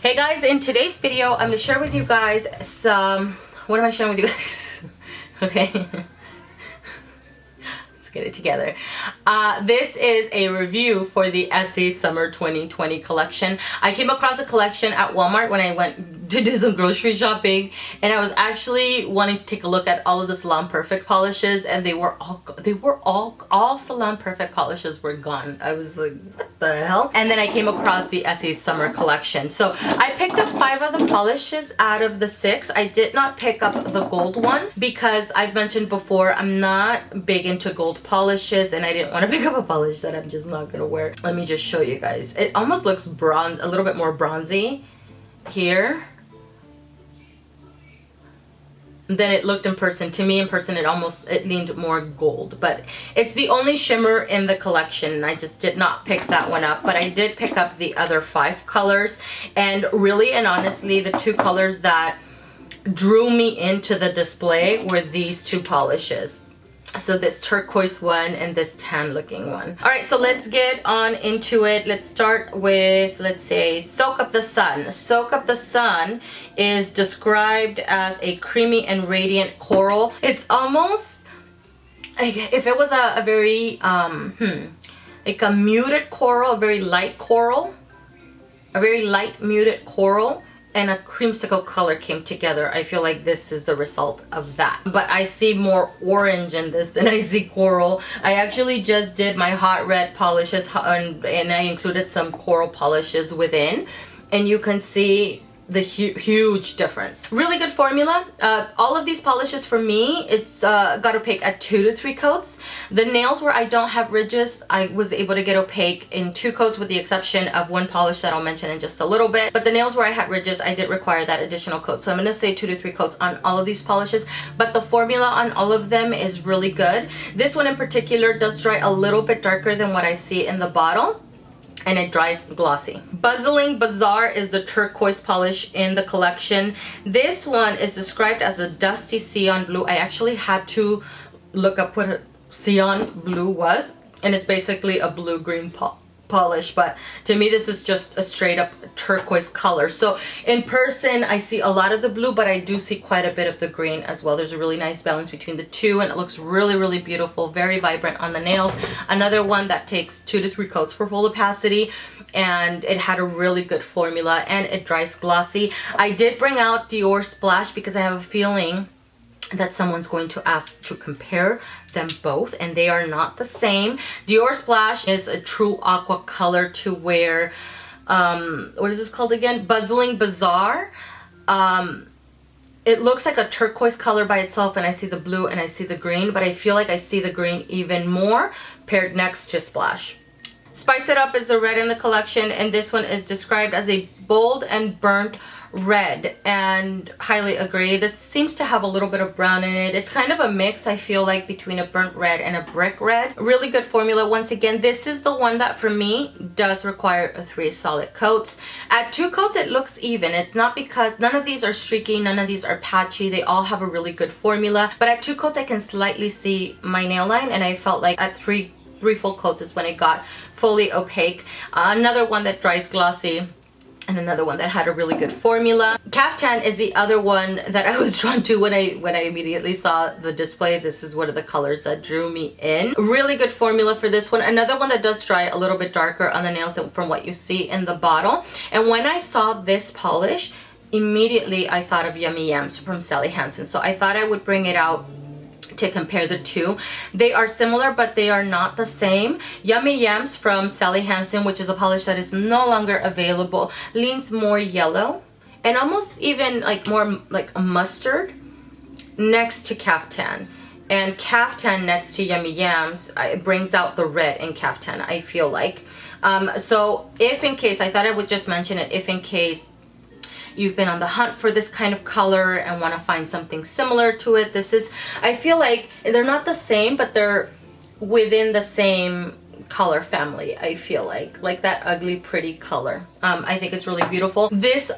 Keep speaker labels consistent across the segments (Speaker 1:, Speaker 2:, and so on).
Speaker 1: Hey guys, in today's video, I'm going to share with you guys some... What am I sharing with you guys? Okay. Let's get it together. This is a review for the ESSIE Summer 2020 collection. I came across a collection at Walmart when I went to do some grocery shopping, and I was actually wanting to take a look at all of the Salon Perfect polishes, and they were all Salon Perfect polishes were gone. I was like, what the hell? And then I came across the ESSIE Summer collection. So I picked up 5 of the polishes out of the 6. I did not pick up the gold one because I've mentioned before I'm not big into gold polishes, and I didn't want to pick up a polish that I'm just not gonna wear. Let me just show you guys. It almost looks bronze, a little bit more bronzy here than it looked in person. To me in person it leaned more gold, but it's the only shimmer in the collection and I just did not pick that one up. But I did pick up the other 5 colors, and really and honestly the 2 colors that drew me into the display were these 2 polishes. So this turquoise one and this tan looking one. All right, so let's get on into it. Let's start with, let's say, Soak Up the Sun. Soak Up the Sun is described as a creamy and radiant coral. It's almost like if it was a very like a muted coral, a very light coral, a very light muted coral, and a creamsicle color came together. I feel like this is the result of that. But I see more orange in this than I see coral. I actually just did my hot red polishes and I included some coral polishes within, and you can see the huge difference. Really good formula. All of these polishes for me, it's got opaque at 2 to 3 coats. The nails where I don't have ridges, I was able to get opaque in 2 coats with the exception of one polish that I'll mention in just a little bit. But the nails where I had ridges, I did require that additional coat. So I'm gonna say 2 to 3 coats on all of these polishes, but the formula on all of them is really good. This one in particular does dry a little bit darker than what I see in the bottle, and it dries glossy. Bustling Bazaar is the turquoise polish in the collection. This one is described as a dusty cyan blue. I actually had to look up what a cyan blue was, and it's basically a blue-green polish, but to me this is just a straight up turquoise color. So in person I see a lot of the blue, but I do see quite a bit of the green as well. There's a really nice balance between the two, and it looks really beautiful, very vibrant on the nails. Another one that takes 2 to 3 coats for full opacity, and it had a really good formula, and it dries glossy. I did bring out Dior Splash because I have a feeling that someone's going to ask to compare them both, and they are not the same. Dior Splash is a true aqua color to where what is this called again? Bustling Bazaar. It looks like a turquoise color by itself, and I see the blue and I see the green, but I feel like I see the green even more paired next to Splash. Spice It Up is the red in the collection, and this one is described as a bold and burnt red, and highly agree. This seems to have a little bit of brown in it. It's kind of a mix, I feel like, between a burnt red and a brick red. Really good formula. Once again, this is the one that for me does require 3 solid coats. At 2 coats it looks even. It's not because none of these are streaky, none of these are patchy. They all have a really good formula, but at 2 coats I can slightly see my nail line, and I felt like at 3 full coats is when it got fully opaque. Another one that dries glossy, and another one that had a really good formula. Kaftan is the other one that I was drawn to when I immediately saw the display. This is one of the colors that drew me in. Really good formula for this one. Another one that does dry a little bit darker on the nails from what you see in the bottle. And when I saw this polish, immediately I thought of Yummy Yams from Sally Hansen. So I thought I would bring it out to compare the 2. They are similar, but they are not the same. Yummy Yams from Sally Hansen, which is a polish that is no longer available, leans more yellow and almost even like more like a mustard next to Kaftan. And Kaftan next to Yummy Yams, it brings out the red in Kaftan, I feel like. So if in case, I thought I would just mention it, if in case you've been on the hunt for this kind of color and want to find something similar to it, this is, I feel like they're not the same, but they're within the same color family. I feel like that ugly pretty color. I think it's really beautiful. This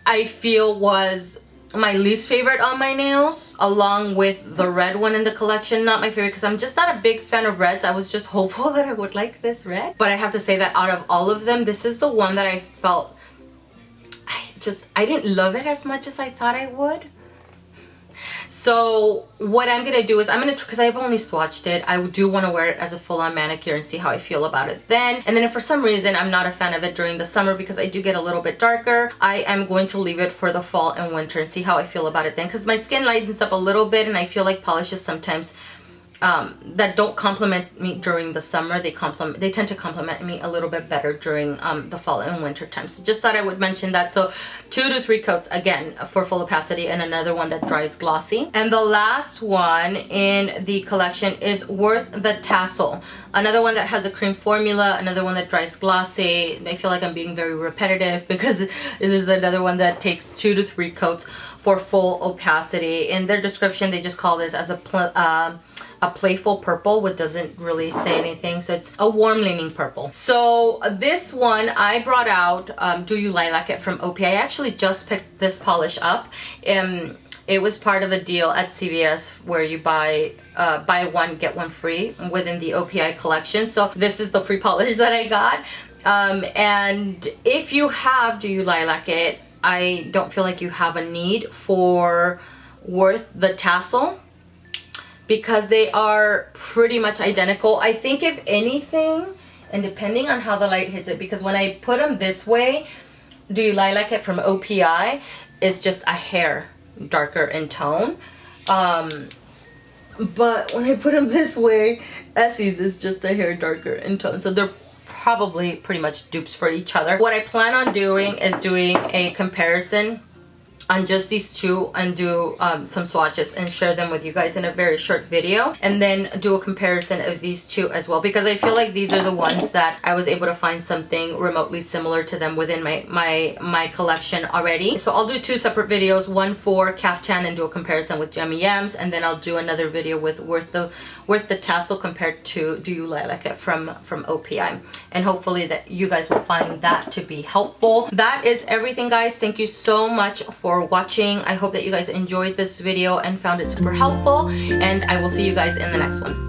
Speaker 1: I feel was my least favorite on my nails, along with the red one in the collection. Not my favorite because I'm just not a big fan of reds. I was just hopeful that I would like this red, but I have to say that out of all of them, this is the one that I felt I didn't love it as much as I thought I would. So what I'm gonna do is because I've only swatched it, I do want to wear it as a full-on manicure and see how I feel about it then. And then if for some reason I'm not a fan of it during the summer because I do get a little bit darker, I am going to leave it for the fall and winter and see how I feel about it then, because my skin lightens up a little bit and I feel like polishes sometimes that don't compliment me during the summer, they tend to compliment me a little bit better during the fall and winter times. So just thought I would mention that. So 2 to 3 coats again for full opacity, and another one that dries glossy. And the last one in the collection is Worth the Tassel, another one that has a cream formula, another one that dries glossy. I feel like I'm being very repetitive because this is another one that takes 2 to 3 coats for full opacity. In their description, they just call this as a playful purple, which doesn't really say anything. So it's a warm leaning purple. So this one I brought out, Do You Lilac It from OPI. I actually just picked this polish up. It was part of a deal at CVS where you buy one get one free within the OPI collection. So this is the free polish that I got. And if you have Do You Lilac It, I don't feel like you have a need for Worth the Tassel, because they are pretty much identical. I think if anything, and depending on how the light hits it, because when I put them this way, Do You Lilac It from OPI is just a hair darker in tone. But when I put them this way, ESSIE's is just a hair darker in tone. So they're probably pretty much dupes for each other. What I plan on doing is doing a comparison on just these two and do some swatches and share them with you guys in a very short video, and then do a comparison of these two as well, because I feel like these are the ones that I was able to find something remotely similar to them within my collection already. So I'll do 2 separate videos, one for Kaftan and do a comparison with Yummy Yams, and then I'll do another video with Worth the Tassel compared to Do You Lilac It from OPI, and hopefully that you guys will find that to be helpful. That is everything, guys. Thank you so much for watching. I hope that you guys enjoyed this video and found it super helpful, and I will see you guys in the next one.